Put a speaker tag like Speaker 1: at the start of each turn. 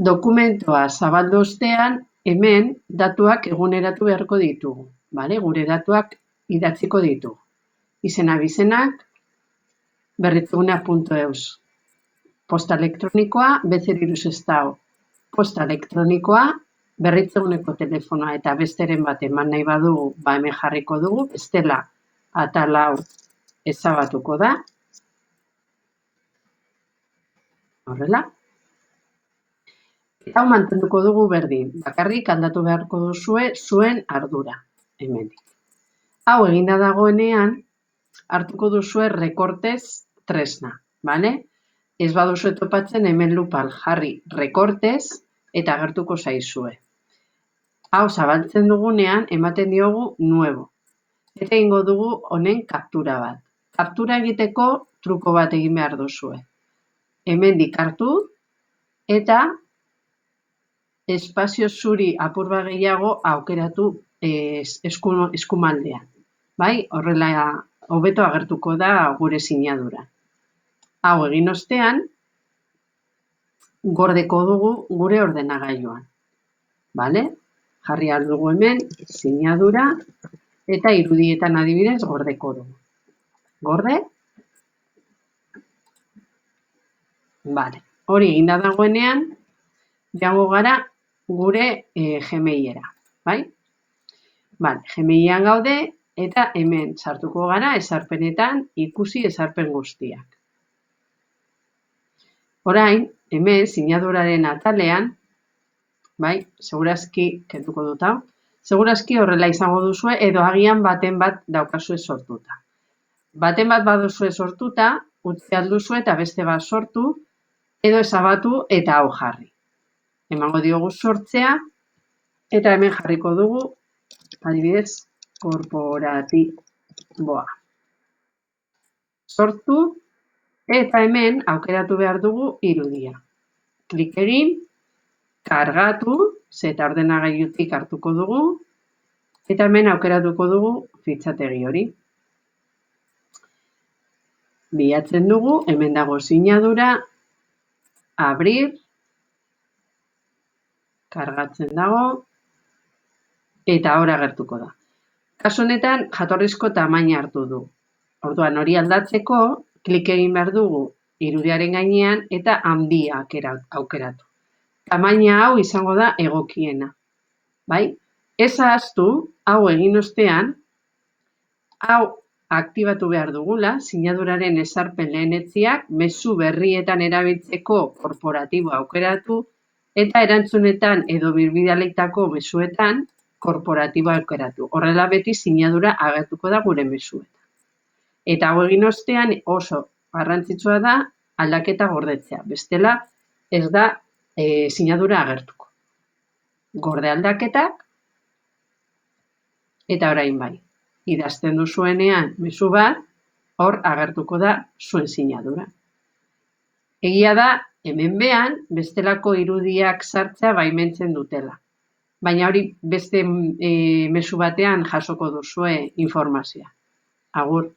Speaker 1: Dokumentua zabaldu ostean, hemen datuak eguneratu beharko ditugu. Gure datuak idatziko ditugu. Izena bizenak, berritzeguna.eus. Posta elektronikoa, B036 posta elektronikoa, berritzeguneko telefonoa eta besteren bat eman nahi badugu, hemen jarriko dugu, bestela atal hau ezabatuko da. Horrela. Eta hau mantenduko dugu berdin, bakarrik aldatu beharko duzue zuen ardura, hemendik. Hau eginda dagoenean, hartuko duzue rekortez tresna, bale? Ez baduzue topatzen hemen lupan jarri rekortez eta agertuko zaizue. Hau zabaltzen dugunean, ematen diogu nuevo. Eta egingo dugu honen kaptura bat. Kaptura egiteko truko bat egin behar duzue. Hemendik hartu eta espazio zuri apur bat gehiago aukeratu eskumaldean. Horrela hobeto agertuko da gure sinadura. Hau egin ostean, gordeko dugu gure ordenagailuan. Jarri ahal dugu hemen, sinadura, eta irudietan adibidez gordeko dugu. Gorde? Hori eginda dagoenean, joango gara gure Gmailera. Gmailean gaude, eta hemen sartuko gara ezarpenetan ikusi ezarpen guztiak. Orain, hemen sinaduraren atalean, segurazki, kenduko dut hau, segurazki horrela izango duzue edo agian baten bat daukazue sortuta. Baten bat baduzue sortuta, utzi alduzue eta beste bat sortu, edo ezabatu eta hau jarri. Emango diogu sortzea, eta hemen jarriko dugu, adibidez, korporatiboa. Sortu, eta hemen aukeratu behar dugu irudia. Klik egin, kargatu, eta ordenagailutik hartuko dugu, eta hemen aukeratuko dugu fitxategi hori. Bilatzen dugu, hemen dago sinadura, abrir, kargatzen dago, eta hor agertuko da. Kasu honetan, jatorrizko tamaina hartu du. Orduan hori aldatzeko, klik egin behar dugu irudiaren gainean eta handia aukeratu. Tamaina hau izango da egokiena. Ez ahaztu, hau egin ostean, hau aktibatu behar dugula, sinaduraren ezarpen lehenetziak, mezu berrietan erabiltzeko korporatiboa aukeratu, eta erantzunetan edo birbidaleitako mezuetan korporatiboa aukeratu. Horrela beti sinadura agertuko da gure mezuetan. Eta hau egin ostean oso garrantzitsua da aldaketa gordetzea. Bestela ez da sinadura agertuko. Gorde aldaketak, eta orain bai. Idazten duzuenean mezu bat, hor agertuko da zuen sinadura. Egia da, hemen behan, bestelako irudiak sartzea baimentzen dutela. Baina hori beste mezu batean jasoko duzue informazioa. Agur.